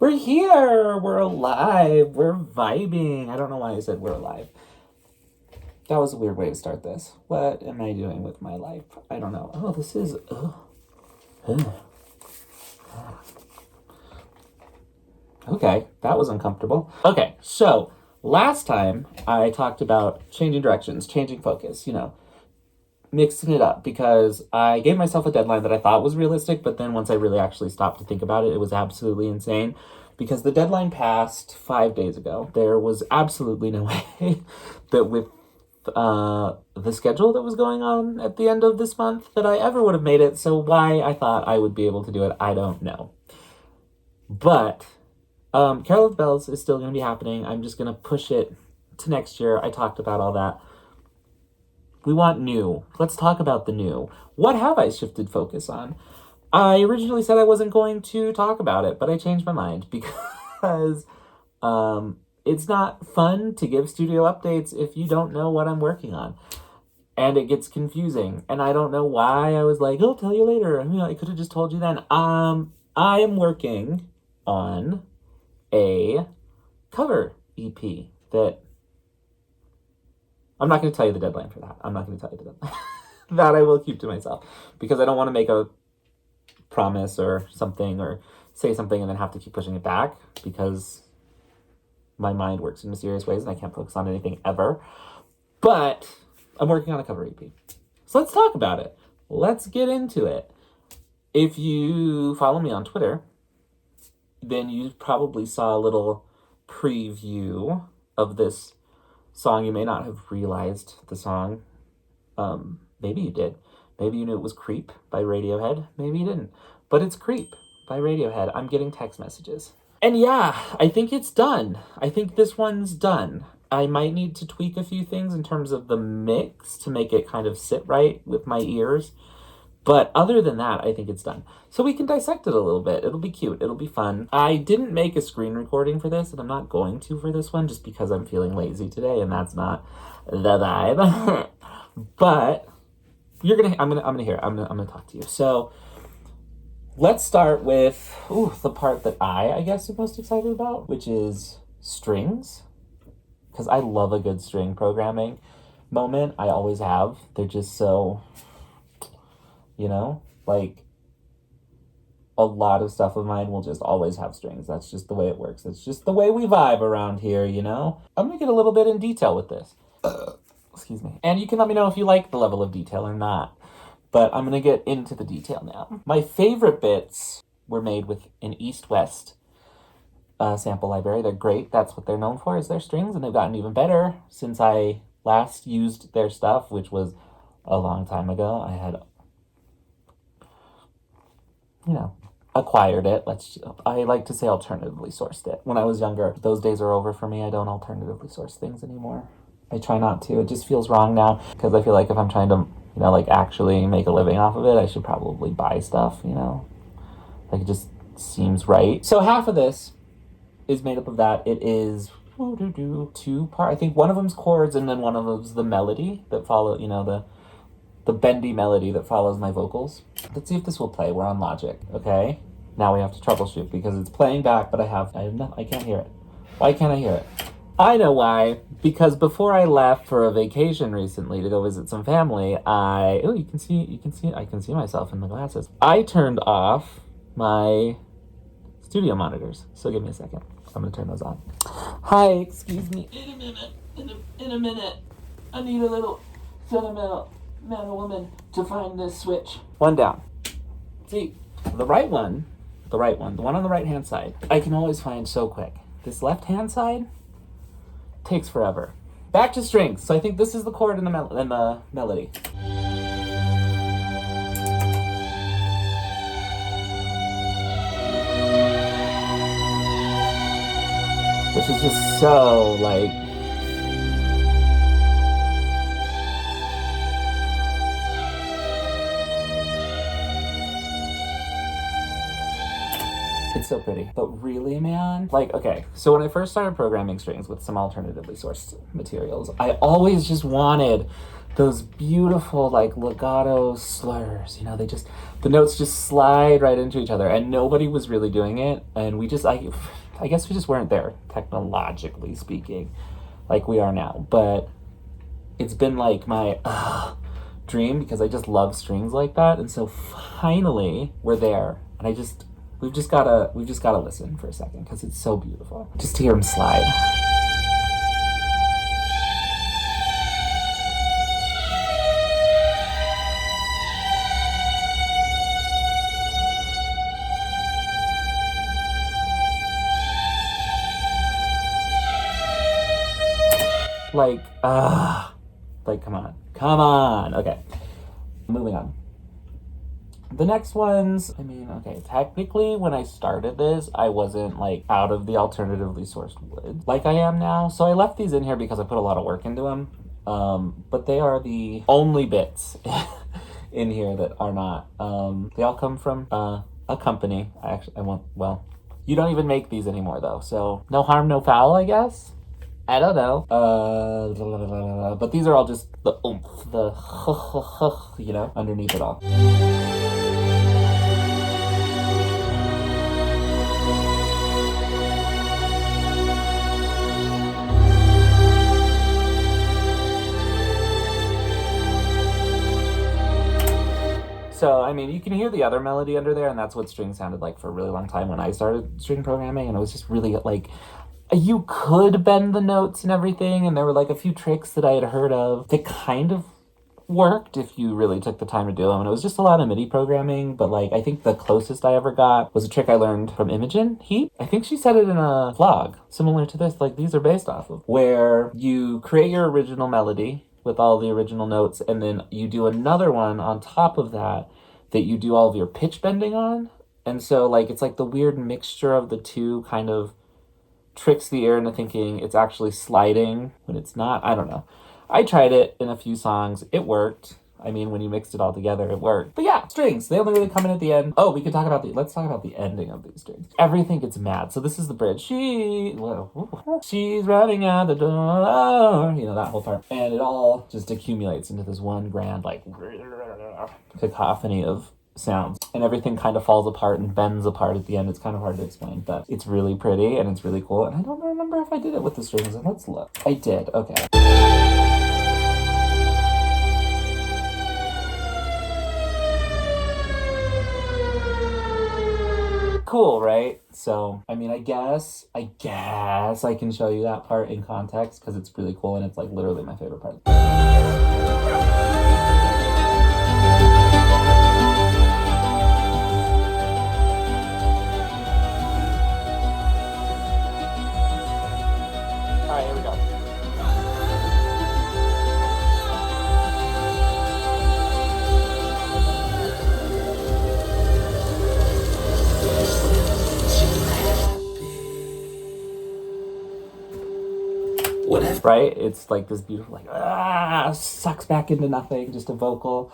We're here. We're alive. We're vibing. I don't know why I said we're alive. That was a weird way to start this. What am I doing with my life? I don't know. Oh, this is... Okay, that was uncomfortable. Okay, so last time I talked about changing directions, changing focus, mixing it up, because I gave myself a deadline that I thought was realistic, but then once I really actually stopped to think about it, it was absolutely insane, because the deadline passed 5 days ago. There was absolutely no way that with the schedule that was going on at the end of this month that I ever would have made it. So why I thought I would be able to do it, I don't know. But Carol of the Bells is still going to be happening. I'm just going to push it to next year. I talked about all that. We want new. Let's talk about the new. What have I shifted focus on? I originally said I wasn't going to talk about it, but I changed my mind because it's not fun to give studio updates if you don't know what I'm working on. And it gets confusing. And I don't know why I was like, I'll tell you later. I could have just told you then. I am working on a cover EP that... I'm not going to tell you the deadline for that. I'm not going to tell you the deadline. That I will keep to myself. Because I don't want to make a promise or something or say something and then have to keep pushing it back. Because my mind works in mysterious ways and I can't focus on anything ever. But I'm working on a cover EP. So let's talk about it. Let's get into it. If you follow me on Twitter, then you probably saw a little preview of this song. You may not have realized the song. Maybe you did. Maybe you knew it was Creep by Radiohead. Maybe you didn't. But it's Creep by Radiohead. I'm getting text messages. And yeah, I think it's done. I think this one's done. I might need to tweak a few things in terms of the mix to make it kind of sit right with my ears. But other than that, I think it's done. So we can dissect it a little bit. It'll be cute. It'll be fun. I didn't make a screen recording for this, and I'm not going to for this one, just because I'm feeling lazy today, and that's not the vibe. But I'm gonna hear it. I'm gonna talk to you. So let's start with the part that I guess am most excited about, which is strings, because I love a good string programming moment. I always have. They're just so... like a lot of stuff of mine will just always have strings. That's just the way it works. It's just the way we vibe around here, I'm going to get a little bit in detail with this. Excuse me. And you can let me know if you like the level of detail or not. But I'm going to get into the detail now. My favorite bits were made with an East-West sample library. They're great. That's what they're known for, is their strings. And they've gotten even better since I last used their stuff, which was a long time ago. I had acquired it. I like to say alternatively sourced it. When I was younger, those days are over for me. I don't alternatively source things anymore. I try not to. It just feels wrong now, because I feel like if I'm trying to, actually make a living off of it, I should probably buy stuff, Like, it just seems right. So half of this is made up of that. It is two part. I think one of them's chords, and then one of them's the melody that follow, the bendy melody that follows my vocals. Let's see if this will play. We're on Logic, okay? Now we have to troubleshoot because it's playing back, but I can't hear it. Why can't I hear it? I know why. Because before I left for a vacation recently to go visit some family, I can see myself in the glasses. I turned off my studio monitors. So give me a second. I'm gonna turn those on. Hi, excuse me. In a minute. In a minute. I need a little sentimental man or woman to find this switch. One down. See, the one on the right hand side, I can always find so quick. This left hand side takes forever. Back to strings. So I think this is the chord and the melody. Which is just so it's so pretty. But really, man, okay, so when I first started programming strings with some alternatively sourced materials, I always just wanted those beautiful like legato slurs, you know, the notes just slide right into each other, and nobody was really doing it, and I guess we just weren't there, technologically speaking, like we are now. But it's been like my dream, because I just love strings like that, and so finally we're there, and we've just gotta listen for a second, because it's so beautiful just to hear them slide. Like, come on. Okay, moving on. The next ones, I mean, okay, technically when I started this, I wasn't like out of the alternatively sourced wood like I am now. So I left these in here because I put a lot of work into them. But they are the only bits in here that are not. They all come from a company. You don't even make these anymore though. So no harm, no foul, I guess. I don't know. But these are all just the oomph, the you know, underneath it all. So, I mean, you can hear the other melody under there, and that's what strings sounded like for a really long time when I started string programming, and it was just really, like, you could bend the notes and everything, and there were, like, a few tricks that I had heard of that kind of worked if you really took the time to do them, and it was just a lot of MIDI programming. But, like, I think the closest I ever got was a trick I learned from Imogen Heap. I think she said it in a vlog, similar to this, like, these are based off of, where you create your original melody with all the original notes, and then you do another one on top of that you do all of your pitch bending on. And so, like, it's like the weird mixture of the two kind of tricks the ear into thinking it's actually sliding when it's not. I don't know. I tried it in a few songs. It worked. I mean, when you mixed it all together, it worked. But yeah, strings, they only really come in at the end. Oh, let's talk about the ending of these strings. Everything gets mad. So this is the bridge. She's running out the door. You know, that whole part. And it all just accumulates into this one grand, like, cacophony of sounds. And everything kind of falls apart and bends apart at the end. It's kind of hard to explain, but it's really pretty and it's really cool. And I don't remember if I did it with the strings. Let's look. I did. Okay. Cool, right? So, I mean, I guess I can show you that part in context because it's really cool and it's like literally my favorite part. All right, here we go. Right? It's like this beautiful, like, sucks back into nothing, just a vocal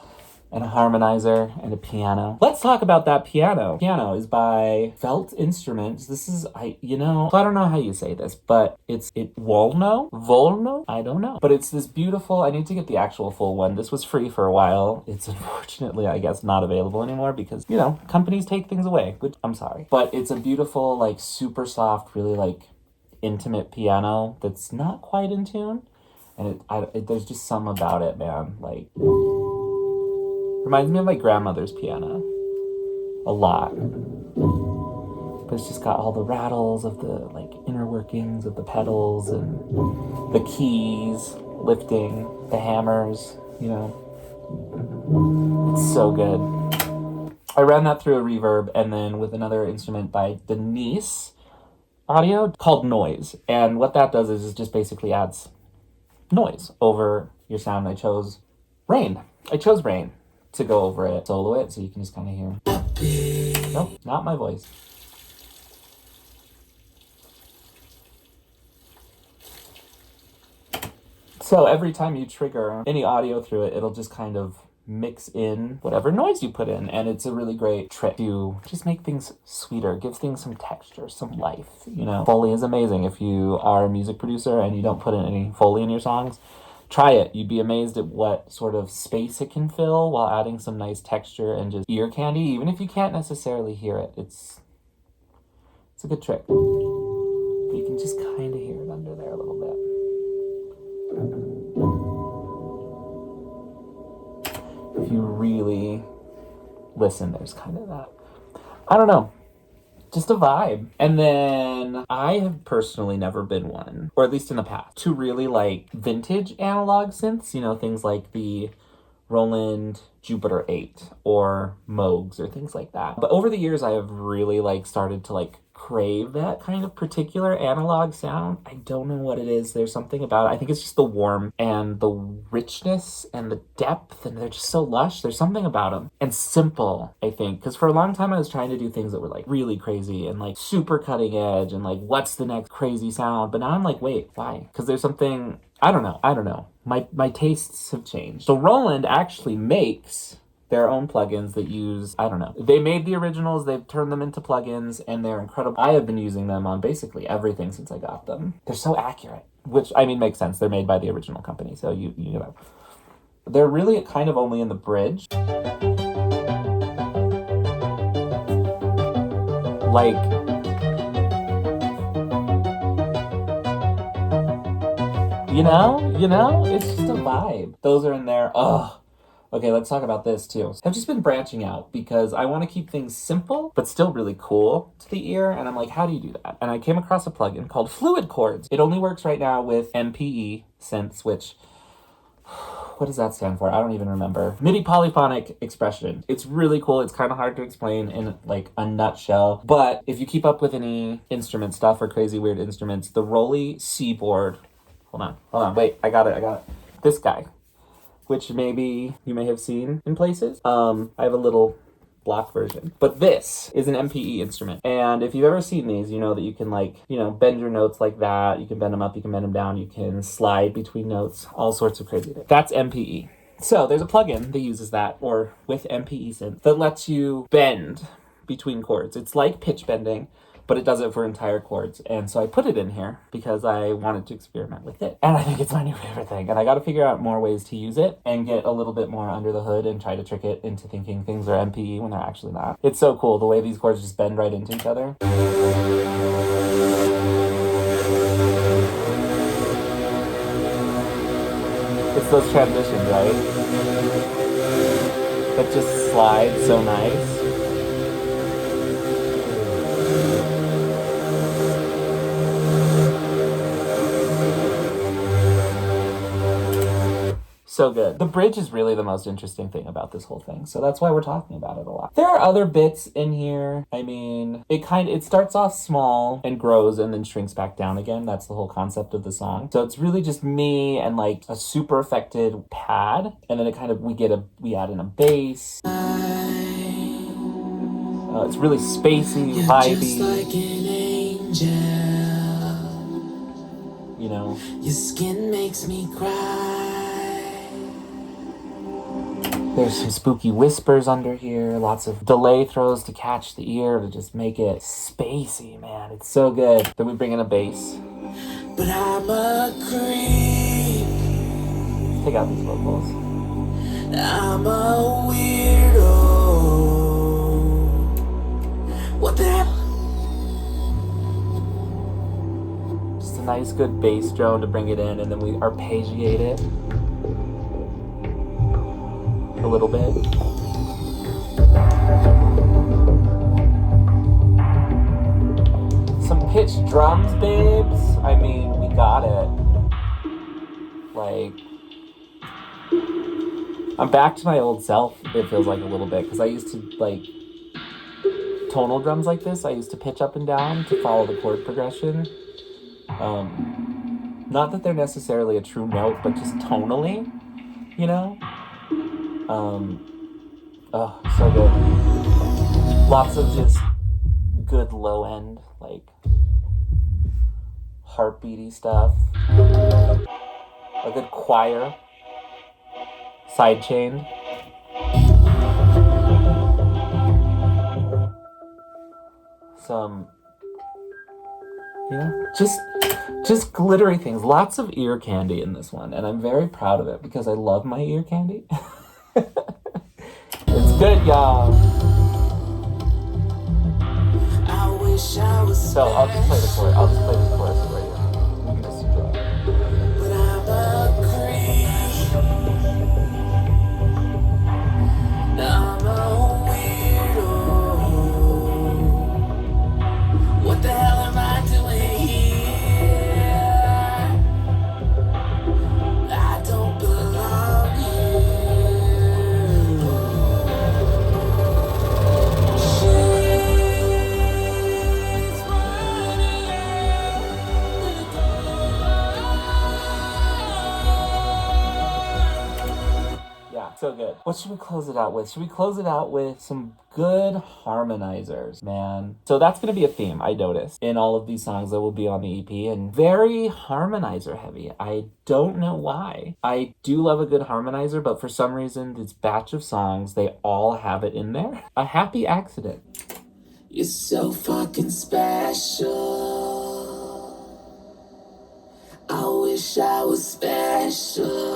and a harmonizer and a piano. Let's talk about that piano. Piano is by Felt Instruments. This is, I don't know how you say this, but Volno? I don't know. But it's this beautiful, I need to get the actual full one. This was free for a while. It's unfortunately, I guess, not available anymore because, companies take things away, which I'm sorry. But it's a beautiful, like, super soft, really, like, intimate piano that's not quite in tune, and there's just some about it, man, like, reminds me of my grandmother's piano a lot, but it's just got all the rattles of the, like, inner workings of the pedals and the keys lifting, the hammers, it's so good. I ran that through a reverb and then with another instrument by Denise Audio called Noise, and what that does is it just basically adds noise over your sound. I chose Rain to go over it, solo it, so you can just kind of hear. Nope, not my voice. So every time you trigger any audio through it, it'll just kind of mix in whatever noise you put in, and it's a really great trick to just make things sweeter, give things some texture, some life. Foley is amazing. If you are a music producer and you don't put in any Foley in your songs, Try it. You'd be amazed at what sort of space it can fill while adding some nice texture and just ear candy, even if you can't necessarily hear it. It's a good trick. But you can just kind of hear it under there a little bit. If you really listen, there's kind of that. I don't know. Just a vibe. And then I have personally never been one, or at least in the past, to really like vintage analog synths, you know, things like the Roland Jupiter 8 or Moogs or things like that. But over the years, I have really like started to like crave that kind of particular analog sound. I don't know what it is. There's something about it. I think it's just the warmth and the richness and the depth, and they're just so lush. There's something about them. And simple, I think, because for a long time I was trying to do things that were like really crazy and like super cutting edge and like what's the next crazy sound. But now I'm like, wait, why? Because there's something, I don't know. My tastes have changed. So Roland actually makes their own plugins that use, I don't know. They made the originals, they've turned them into plugins, and they're incredible. I have been using them on basically everything since I got them. They're so accurate, which, I mean, makes sense. They're made by the original company, so you know. They're really kind of only in the bridge. Like, you know, it's just a vibe. Those are in there. Oh, okay, let's talk about this too. I've just been branching out because I want to keep things simple, but still really cool to the ear. And I'm like, how do you do that? And I came across a plugin called Fluid Chords. It only works right now with MPE synths, which, what does that stand for? I don't even remember. MIDI polyphonic expression. It's really cool. It's kind of hard to explain in like a nutshell. But if you keep up with any instrument stuff or crazy weird instruments, the Rolly C-board. Hold on. Wait, I got it. This guy, which maybe you may have seen in places. I have a little block version. But this is an MPE instrument. And if you've ever seen these, you know that you can like, you know, bend your notes like that. You can bend them up, you can bend them down, you can slide between notes, all sorts of crazy things. That's MPE. So there's a plugin that uses that, or with MPE synth, that lets you bend between chords. It's like pitch bending, but it does it for entire chords. And so I put it in here because I wanted to experiment with it. And I think it's my new favorite thing. And I got to figure out more ways to use it and get a little bit more under the hood and try to trick it into thinking things are MPE when they're actually not. It's so cool the way these chords just bend right into each other. It's those transitions, right? That just slide so nice. So good. The bridge is really the most interesting thing about this whole thing. So that's why we're talking about it a lot. There are other bits in here. I mean, it starts off small and grows and then shrinks back down again. That's the whole concept of the song. So it's really just me and like a super affected pad. And then we add in a bass. It's really spacey, vibey. Just like an angel. You know. Your skin makes me cry. There's some spooky whispers under here, lots of delay throws to catch the ear to just make it spacey, man. It's so good. Then we bring in a bass. But I'm a creep. Take out these vocals. I'm a weirdo. What the hell? Just a nice good bass drone to bring it in, and then we arpeggiate it a little bit. Some pitched drums, babes. I mean, we got it. Like, I'm back to my old self, it feels like a little bit, because I used to, like, tonal drums like this, I used to pitch up and down to follow the chord progression. Not that they're necessarily a true note, but just tonally, you know? Oh, so good. Lots of just good low end, like, heartbeaty stuff. A good choir. Sidechained. Some Yeah, just glittery things. Lots of ear candy in this one, and I'm very proud of it because I love my ear candy. It's good, y'all. So I'll just play the chorus. I'll just play the chorus right here. You can just enjoy it. But I'm a creep. I'm a weirdo. What the hell am I doing here? I don't belong here. She's running out the door. Yeah, so good. What should we close it out with? Should we close it out with some good harmonizers, man? So that's going to be a theme, I noticed, in all of these songs that will be on the EP, and very harmonizer heavy. I don't know why. I do love a good harmonizer, but for some reason, this batch of songs, they all have it in there. A happy accident. You're so fucking special. I wish I was special.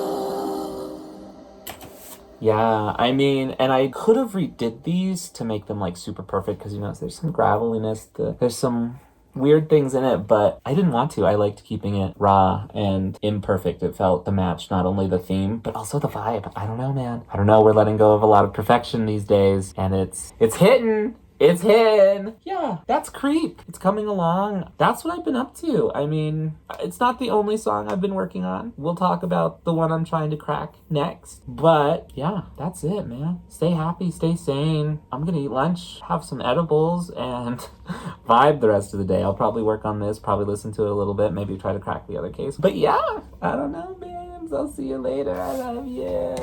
Yeah, I mean, and I could have redid these to make them like super perfect because, you know, there's some graveliness, there's some weird things in it, but I didn't want to. I liked keeping it raw and imperfect. It felt to match not only the theme, but also the vibe. I don't know, man. I don't know. We're letting go of a lot of perfection these days, and it's hitting. It's hidden. Yeah, that's Creep. It's coming along. That's what I've been up to. I mean, it's not the only song I've been working on. We'll talk about the one I'm trying to crack next. But yeah, that's it, man. Stay happy, stay sane. I'm gonna eat lunch, have some edibles, and vibe the rest of the day. I'll probably work on this, probably listen to it a little bit, maybe try to crack the other case. But yeah, I don't know, babes. I'll see you later. I love you.